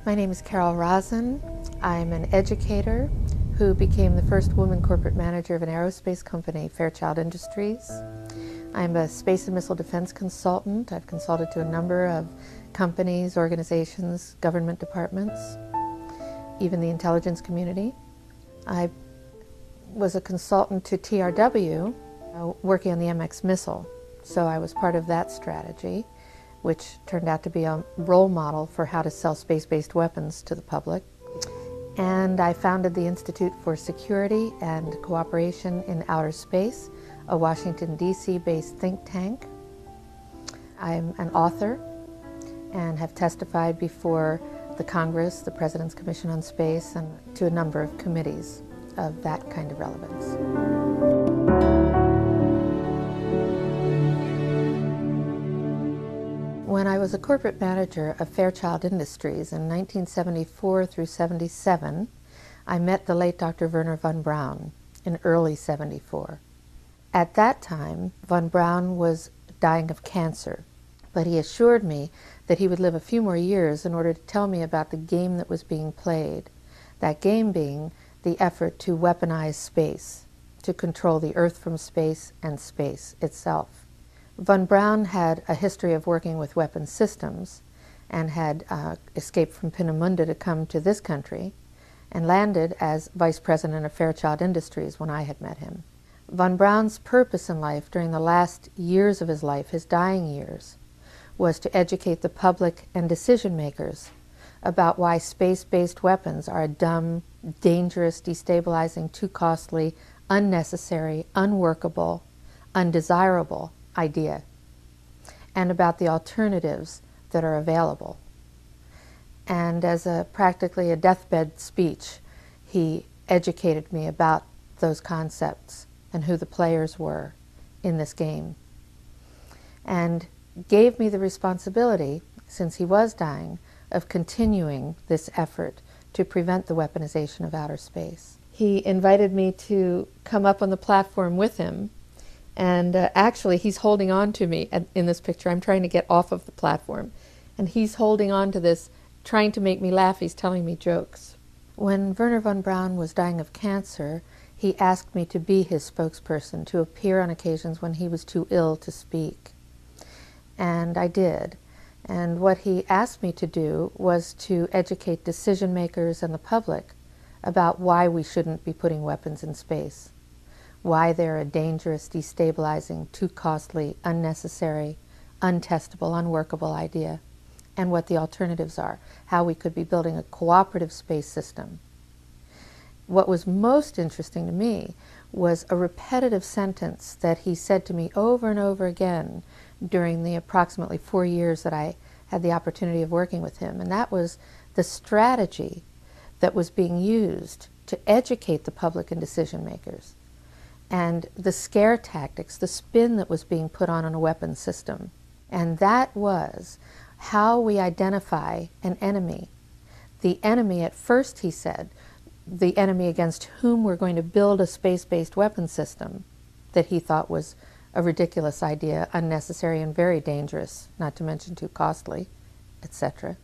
My name is Carol Rosin. I'm an educator who became the first woman corporate manager of an aerospace company, Fairchild Industries. I'm a space and missile defense consultant. I've consulted to a number of companies, organizations, government departments, even the intelligence community. I was a consultant to TRW working on the MX missile, so I was part of that strategy, which turned out to be a role model for how to sell space-based weapons to the public. And I founded the Institute for Security and Cooperation in Outer Space, a Washington, D.C.-based think tank. I'm an author and have testified before the Congress, the President's Commission on Space, and to a number of committees of that kind of relevance. When I was a corporate manager of Fairchild Industries in 1974 through 77, I met the late Dr. Wernher von Braun in early 74. At that time, von Braun was dying of cancer, but he assured me that he would live a few more years in order to tell me about the game that was being played, that game being the effort to weaponize space, to control the Earth from space and space itself. Von Braun had a history of working with weapons systems and had escaped from Peenemünde to come to this country and landed as vice president of Fairchild Industries when I had met him. Von Braun's purpose in life during the last years of his life, his dying years, was to educate the public and decision makers about why space-based weapons are a dumb, dangerous, destabilizing, too costly, unnecessary, unworkable, undesirable idea, and about the alternatives that are available. And as practically a deathbed speech, he educated me about those concepts and who the players were in this game, and gave me the responsibility, since he was dying, of continuing this effort to prevent the weaponization of outer space. He invited me to come up on the platform with him, and actually he's holding on to me in this picture. I'm trying to get off of the platform, and he's holding on to this, trying to make me laugh. He's telling me jokes. When Wernher von Braun was dying of cancer, he asked me to be his spokesperson, to appear on occasions when he was too ill to speak. And I did. And what he asked me to do was to educate decision makers and the public about why we shouldn't be putting weapons in space, why they're a dangerous, destabilizing, too costly, unnecessary, untestable, unworkable idea, and what the alternatives are, how we could be building a cooperative space system. What was most interesting to me was a repetitive sentence that he said to me over and over again during the approximately 4 years that I had the opportunity of working with him, and that was the strategy that was being used to educate the public and decision makers, and the scare tactics, the spin that was being put on a weapons system. And that was how we identify an enemy. The enemy, at first, he said, the enemy against whom we're going to build a space-based weapon system that he thought was a ridiculous idea, unnecessary and very dangerous, not to mention too costly, etc.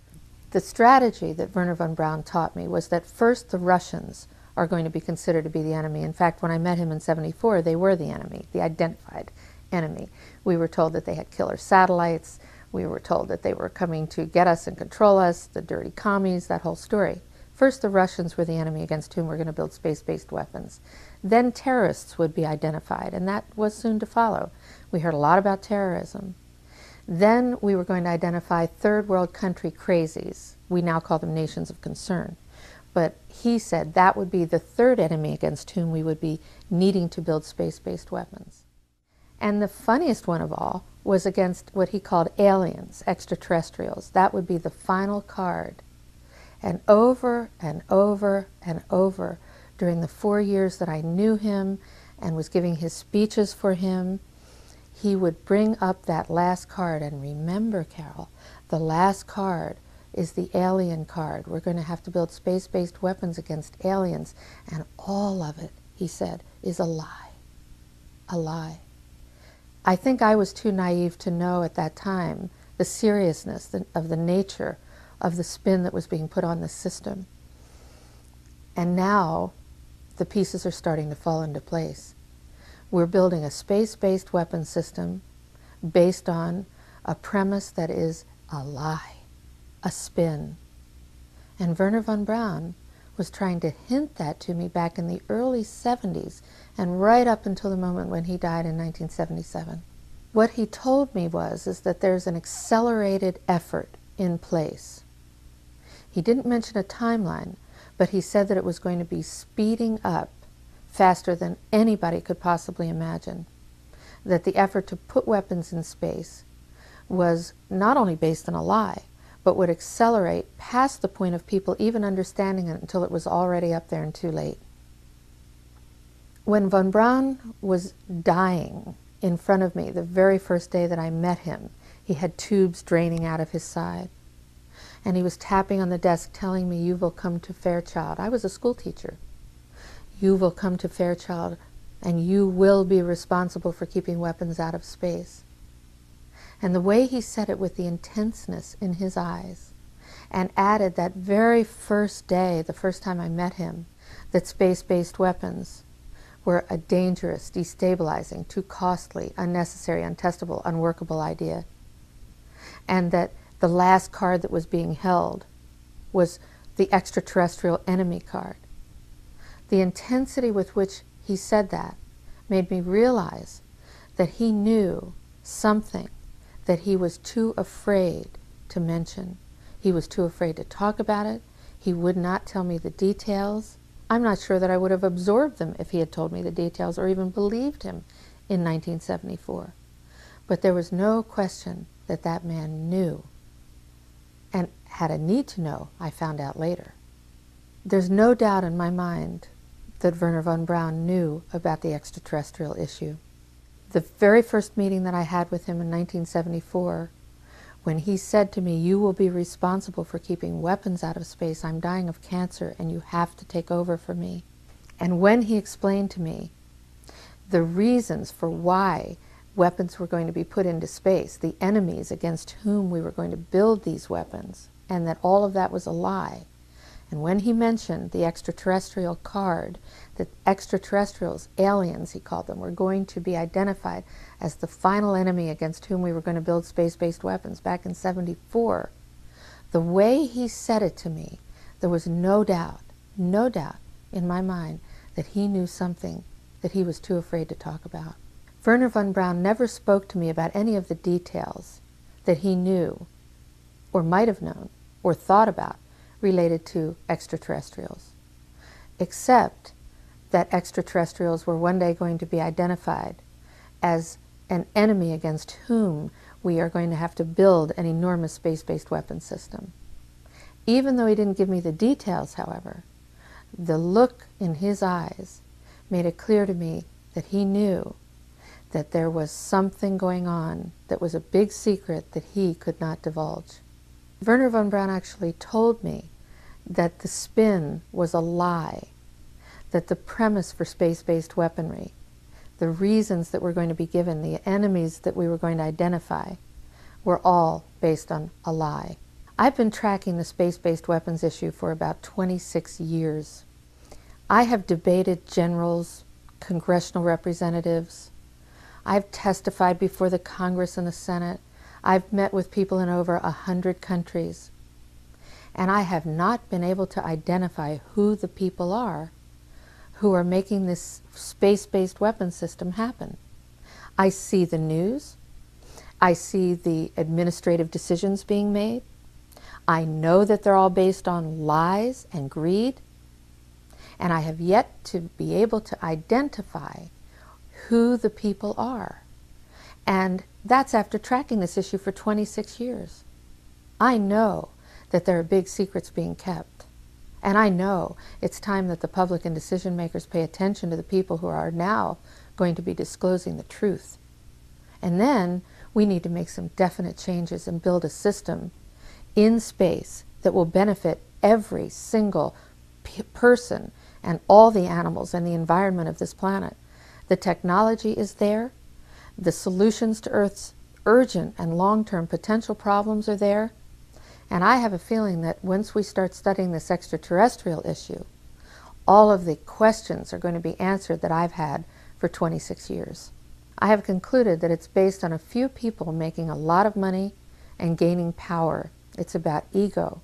The strategy that Wernher von Braun taught me was that first the Russians are going to be considered to be the enemy. In fact, when I met him in '74, they were the enemy, the identified enemy. We were told that they had killer satellites. We were told that they were coming to get us and control us, the dirty commies, that whole story. First, the Russians were the enemy against whom we're going to build space-based weapons. Then terrorists would be identified, and that was soon to follow. We heard a lot about terrorism. Then we were going to identify third world country crazies. We now call them nations of concern. But he said that would be the third enemy against whom we would be needing to build space-based weapons. And the funniest one of all was against what he called aliens, extraterrestrials. That would be the final card. And over and over and over during the 4 years that I knew him and was giving his speeches for him, he would bring up that last card. And remember, Carol, the last card is the alien card. We're going to have to build space-based weapons against aliens. And all of it, he said, is a lie. A lie. I think I was too naive to know at that time the seriousness of the nature of the spin that was being put on the system. And now the pieces are starting to fall into place. We're building a space-based weapon system based on a premise that is a lie, a spin. And Wernher von Braun was trying to hint that to me back in the early 70s and right up until the moment when he died in 1977. What he told me is that there's an accelerated effort in place. He didn't mention a timeline, but he said that it was going to be speeding up faster than anybody could possibly imagine. That the effort to put weapons in space was not only based on a lie, but would accelerate past the point of people even understanding it until it was already up there and too late. When von Braun was dying in front of me the very first day that I met him, he had tubes draining out of his side. And he was tapping on the desk telling me, "You will come to Fairchild." I was a school teacher. "You will come to Fairchild and you will be responsible for keeping weapons out of space." And the way he said it with the intenseness in his eyes, and added that very first day, the first time I met him, that space-based weapons were a dangerous, destabilizing, too costly, unnecessary, untestable, unworkable idea. And that the last card that was being held was the extraterrestrial enemy card. The intensity with which he said that made me realize that he knew something that he was too afraid to mention. He was too afraid to talk about it. He would not tell me the details. I'm not sure that I would have absorbed them if he had told me the details or even believed him in 1974. But there was no question that that man knew, and had a need to know, I found out later. There's no doubt in my mind that Wernher von Braun knew about the extraterrestrial issue. The very first meeting that I had with him in 1974, when he said to me, "You will be responsible for keeping weapons out of space. I'm dying of cancer and you have to take over for me." And when he explained to me the reasons for why weapons were going to be put into space, the enemies against whom we were going to build these weapons, and that all of that was a lie, and when he mentioned the extraterrestrial card, that extraterrestrials, aliens he called them, were going to be identified as the final enemy against whom we were going to build space-based weapons back in '74, the way he said it to me, there was no doubt in my mind that he knew something that he was too afraid to talk about. Wernher von Braun never spoke to me about any of the details that he knew, or might have known, or thought about, related to extraterrestrials, except that extraterrestrials were one day going to be identified as an enemy against whom we are going to have to build an enormous space-based weapon system. Even though he didn't give me the details, however, the look in his eyes made it clear to me that he knew that there was something going on that was a big secret that he could not divulge. Wernher von Braun actually told me that the spin was a lie, that the premise for space-based weaponry, the reasons that were going to be given, the enemies that we were going to identify, were all based on a lie. I've been tracking the space-based weapons issue for about 26 years. I have debated generals, congressional representatives. I've testified before the Congress and the Senate. I've met with people in over 100 countries. And I have not been able to identify who the people are who are making this space-based weapon system happen. I see the news. I see the administrative decisions being made. I know that they're all based on lies and greed. And I have yet to be able to identify who the people are. And that's after tracking this issue for 26 years. I know that there are big secrets being kept. And I know it's time that the public and decision makers pay attention to the people who are now going to be disclosing the truth. And then we need to make some definite changes and build a system in space that will benefit every single person and all the animals and the environment of this planet. The technology is there. The solutions to Earth's urgent and long-term potential problems are there. And I have a feeling that once we start studying this extraterrestrial issue, all of the questions are going to be answered that I've had for 26 years. I have concluded that it's based on a few people making a lot of money and gaining power. It's about ego.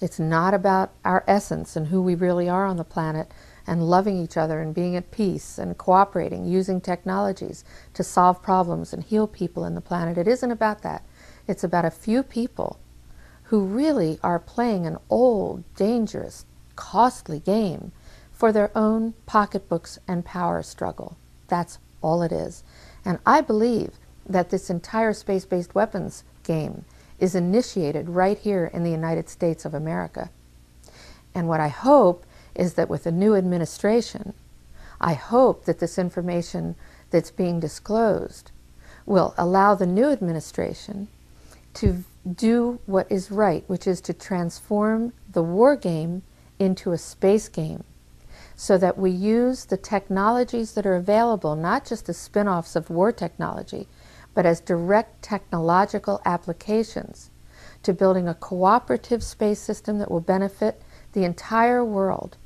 It's not about our essence and who we really are on the planet and loving each other and being at peace and cooperating, using technologies to solve problems and heal people in the planet. It isn't about that. It's about a few people who really are playing an old, dangerous, costly game for their own pocketbooks and power struggle. That's all it is. And I believe that this entire space-based weapons game is initiated right here in the United States of America. And what I hope is that with the new administration, I hope that this information that's being disclosed will allow the new administration to do what is right, which is to transform the war game into a space game, so that we use the technologies that are available, not just as spin-offs of war technology, but as direct technological applications to building a cooperative space system that will benefit the entire world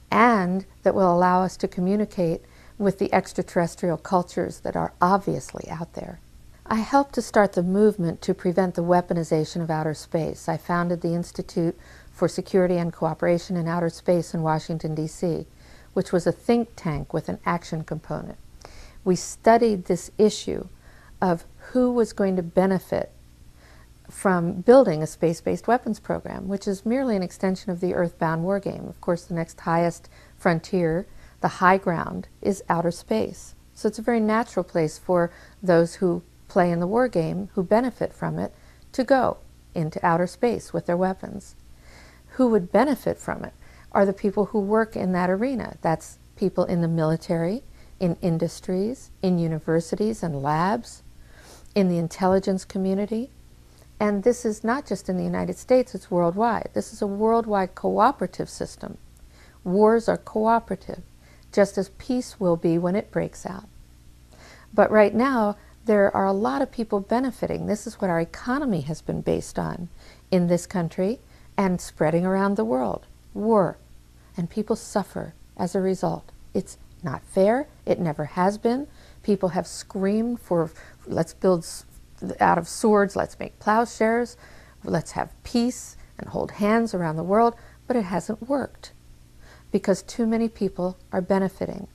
and that will allow us to communicate with the extraterrestrial cultures that are obviously out there. I helped to start the movement to prevent the weaponization of outer space. I founded the Institute for Security and Cooperation in Outer Space in Washington, D.C., which was a think tank with an action component. We studied this issue of who was going to benefit from building a space-based weapons program, which is merely an extension of the Earthbound war game. Of course, the next highest frontier, the high ground, is outer space. So it's a very natural place for those who play in the war game, who benefit from it, to go into outer space with their weapons. Who would benefit from it are the people who work in that arena. That's people in the military, in industries, in universities and labs, in the intelligence community. And this is not just in the United States, it's worldwide. This is a worldwide cooperative system. Wars are cooperative, just as peace will be when it breaks out. But right now, there are a lot of people benefiting. This is what our economy has been based on in this country and spreading around the world. War. And people suffer as a result. It's not fair. It never has been. People have screamed for, let's build out of swords, let's make plowshares, let's have peace and hold hands around the world, but it hasn't worked because too many people are benefiting.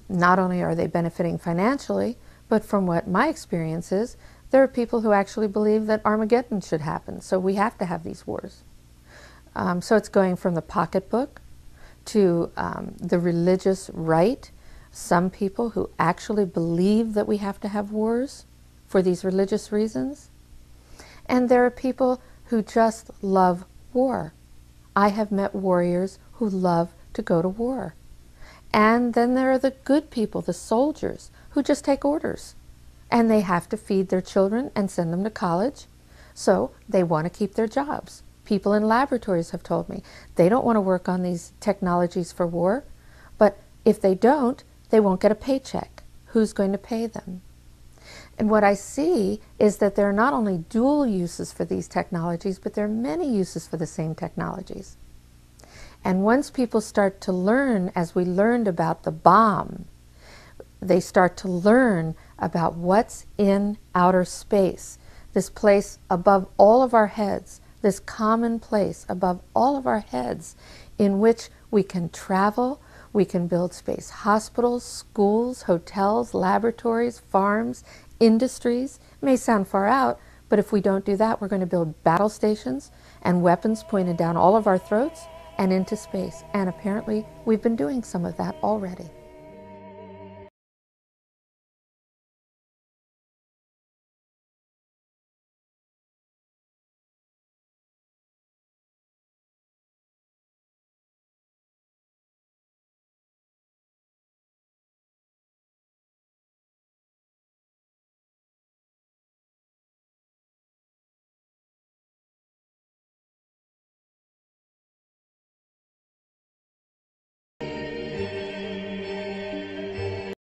Not only are they benefiting financially, but from what my experience is, there are people who actually believe that Armageddon should happen, so we have to have these wars. So it's going from the pocketbook to the religious right. Some people who actually believe that we have to have wars for these religious reasons. And there are people who just love war. I have met warriors who love to go to war. And then there are the good people, the soldiers, who just take orders. And they have to feed their children and send them to college, so they want to keep their jobs. People in laboratories have told me they don't want to work on these technologies for war, but if they don't, they won't get a paycheck. Who's going to pay them? And what I see is that there are not only dual uses for these technologies, but there are many uses for the same technologies. And once people start to learn, as we learned about the bomb, they start to learn about what's in outer space, this place above all of our heads, this common place above all of our heads in which we can travel, we can build space hospitals, schools, hotels, laboratories, farms, industries. It may sound far out, but if we don't do that, we're going to build battle stations and weapons pointed down all of our throats and into space. And apparently, we've been doing some of that already.